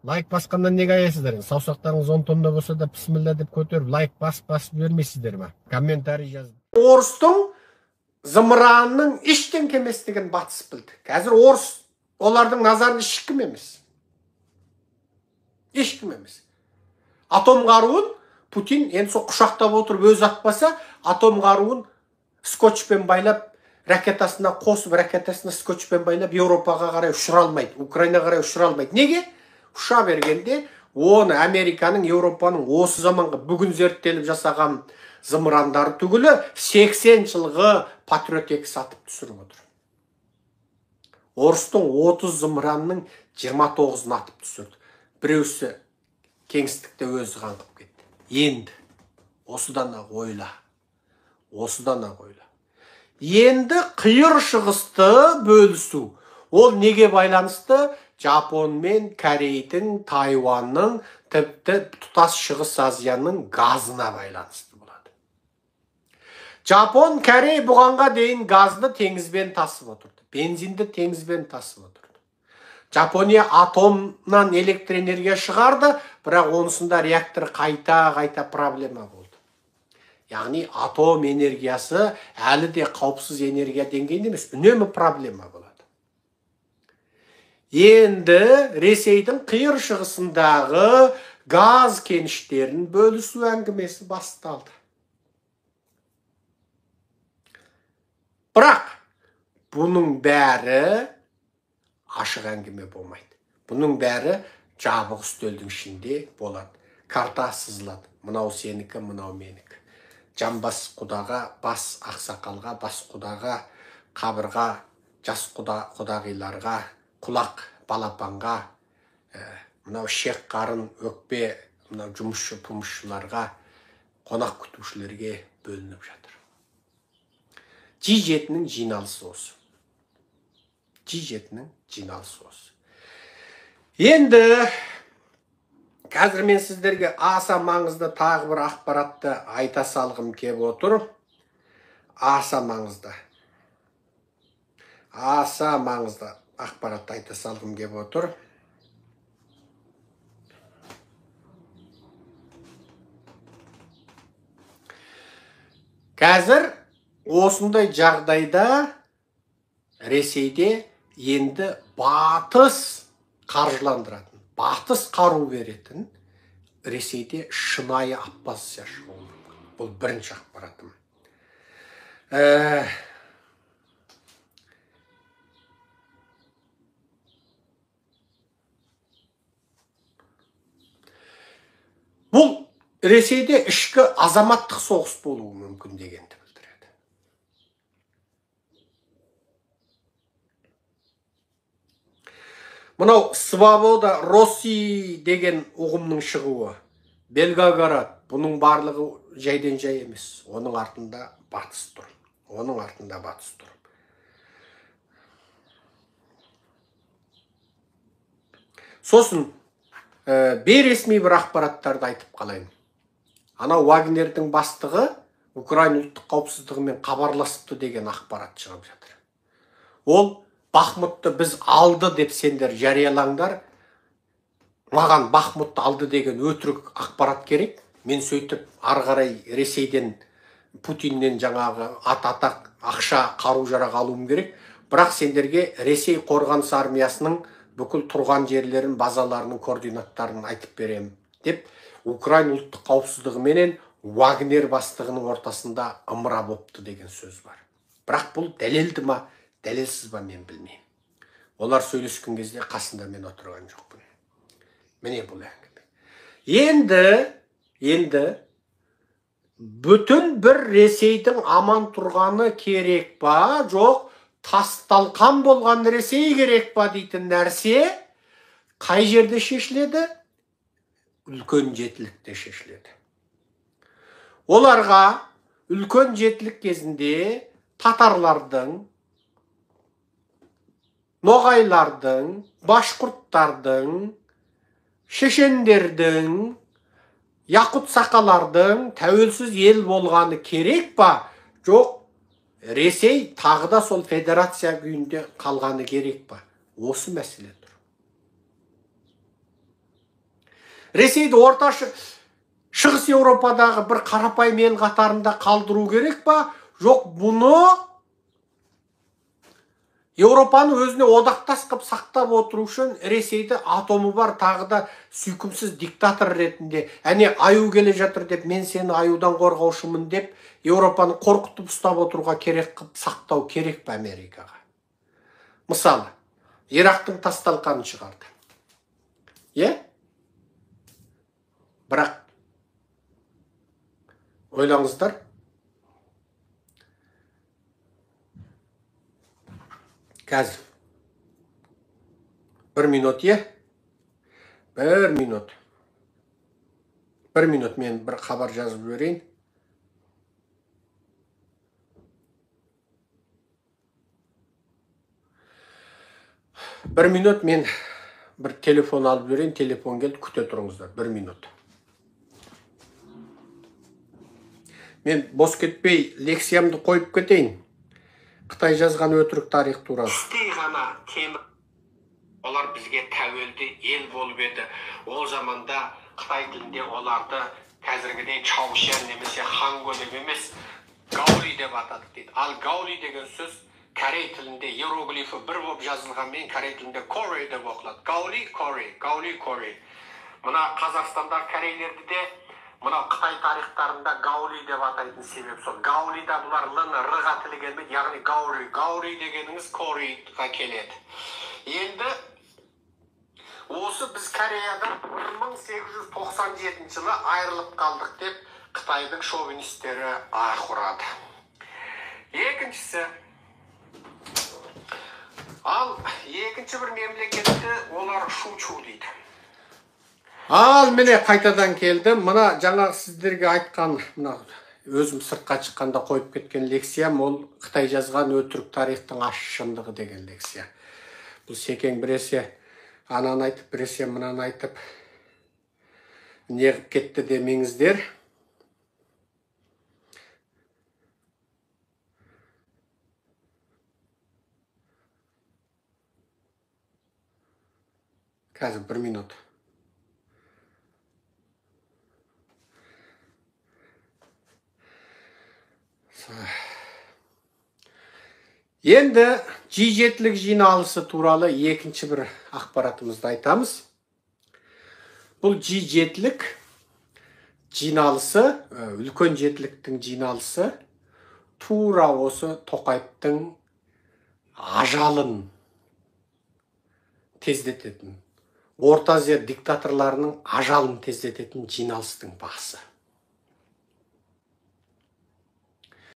Лайк басқандан неге аяйсыздар? Саусақтарыңыз 10 тонна болса да бісміллә деп көтеріп, лайк басып бермейсіздер ме? Комментарий жазып. Орыстың зымыранның іштен кеместігін батыс білді. Қазір орыс олардың назарын ешкім емес. Ешкім емес. Атом қаруын Путин енді сол құшақтап отырып өз атпаса, атом қаруын скотчпен байлап, ракетасына қосып, ракетасына скотчпен байлап, Еуропаға қарай ұшыра алмайды, Украинаға қарай ұшыра алмайды. Неге? Ұша бергенде, оны Американың, Еуропаның осы заманғы бүгін зерттеліп жасаған зымырандары түгілі 80 жылғы Патриот 2 сатып түсіріп отыр. Орыстың 30 зымыранның 29-ын атып түсірді. Біреусі кеңістікте өзі қаңғып кетті. Енді осыдан ойла. Енді қиыр шығысты бөлісу. Ол неге байланысты? Жапон мен Корейдің, Тайванның, тіпті тұтас Шығыс Азияның газына байланысты болады. Жапон, Корей бұғанға дейін газды теңізбен тасып отырды. Бензинді теңізбен тасып отырды. Жапония атомнан электр энергия шығарды, бірақ онысында реактор қайта проблема болды. Яғни атом энергиясы әлі де қауіпсіз энергия деңгейінде емес, үнемі проблема болады. Енді Ресейдің қиыр шығысындағы газ кеніштерін бөлісу әңгімесі басталды. Бірақ бұның бәрі ашық әңгіме болмайды. Бұның бәрі жабық үстелдің ішінде болады. Карта сызылады. Мынау сенікі, мынау менікі. Жамбас құдаға, бас ақсақалға, бас құдаға, қабырға, жас құдағиларға, құлақ балапанға, мынау шек қарын, өкпе, мынау жұмысшы-пұмысшыларға, қонақ күтушілерге бөлініп жатыр. G7-нің жиналысы осы. G7-нің жиналысы осы. Енді қазір мен сіздерге аса маңызды тағы бір ақпаратты айта салғым кеп отыр. Аса маңызды ақпаратты айта салғым кеп отыр. Қазір осындай жағдайда Ресейде енді батыс қаржыландыратын, батыс қару беретін Ресейде шынайы оппозиция шығуы мүмкін. Бұл бірінші ақпаратым. Бұл Ресейде ішкі азаматтық соғыс болуы мүмкін дегенді білдіреді. Мынау Свобода России деген ұғымның шығуы, Белгород, бұның барлығы жайден жай емес. Оның артында батыс тұр. Сосын бейресми бір ақпараттарды айтып қалайын. Анау Вагнердің бастығы Украина ұлттық қауіпсіздігімен хабарласыпты деген ақпарат шығып жатыр. Ол Бахмутты біз алды деп сендер жариялаңдар. Маған Бахмутты алды деген өтірік ақпарат керек. Мен сөйтіп ары қарай Ресейден, Путиннен жаңағы атақ, ақша, қару-жарақ алуым керек. Бірақ сендерге Ресей қорғаныс армиясының бүкіл тұрған жерлерін, базаларының координаттарын айтып берем деп, Украина ұлттық қауіпсіздігі менен Вагнер бастығының ортасында ымыра бопты деген сөз бар. Бірақ бұл дәлелді ма, дәлелсіз ба мен білмеймін. Олар сөйлескен кезде қасында мен отырған жоқпын. Міне бұл әңгіме. Енді бүтін бір Ресейдің аман тұрғаны керек па, жоқ, тасталқан болған Ресей керек па дейтін нәрсе қай жерде шешіледі? Үлкен жетілікте шешіледі. Оларға үлкен жетілік кезінде татарлардың, ноғайлардың, башқұрттардың, шешендердің, яқут сақалардың тәуелсіз ел болғаны керек па? Жоқ, Ресей тағы да сол федерация күйінде қалғаны керек па? Осы мәселе тұр. Ресейді орта шығыс Еуропадағы бір қарапайым ел қатарында қалдыру керек па? Жоқ, бұны Еуропаны өзіне одақтас қып сақтап отыру үшін Ресейді атомы бар тағы да сүйкімсіз диктатор ретінде, әне аю келе жатыр деп, мен сені аюдан қорғаушымын деп, Еуропаны қорқытып ұстап отыруға керек қып сақтау керек пе Америкаға? Мысалы, Ирактың тасталқанын шығарды. Бірақ ойлаңыздар, қазір бір минут, бір минут мен бір хабар жазып жіберейін. Бір минут мен бір телефон алып жіберейін, телефон келді, күте тұрыңыздар, бір минут. Мен бос кетпей лекциямды қойып кетейін. Қытай жазған өтірік тарих туралы. Істей ғана темір. Олар бізге тәуелді ел болып еді. Ол заманда Қытай тілінде оларды қазіргідей Чаушен немесе Ханго деп емес, Гаули деп атадық дейді. Ал Гаули деген сөз Корей тілінде иероглифі бір болып жазылғанмен Корей тілінде Корей деп оқылады. Гаули, Корей, Гаули, Корей. Мына Қазақстанда корейлерді де мына Қытай тарихтарында Гаули деп атайтын себеп сол. Гаулида бұлар лыны рыға тілі келмейді, яғни Гаули. Гаули дегеніңіз Корейға келеді. Енді осы біз Кореядан 1897 жылы айырылып қалдық деп Қытайдың шовинистері құрады. Екіншісі, ал екінші бір мемлекетті олар Шучу дейді. Ал міне қайтадан келдім. Мына жаңа сіздерге айтқан, өзім сыртқа шыққанда қойып кеткен лекциям, ол Қытай жазған өтірік тарихтың ащы шындығы деген лекция. Бұл секең біресе ананы айтып, біресе мынаны айтып, неғып кетті демеңіздер. Қазір бір минут. Енді G7-лік жиналысы туралы екінші бір ақпаратымызды айтамыз. Бұл G7-лік жиналысы, үлкен жетіліктің жиналысы, тура осы Тоқаевтың ажалын тездететін, Орта Азия диктаторларының ажалын тездететін жиналыстың басы.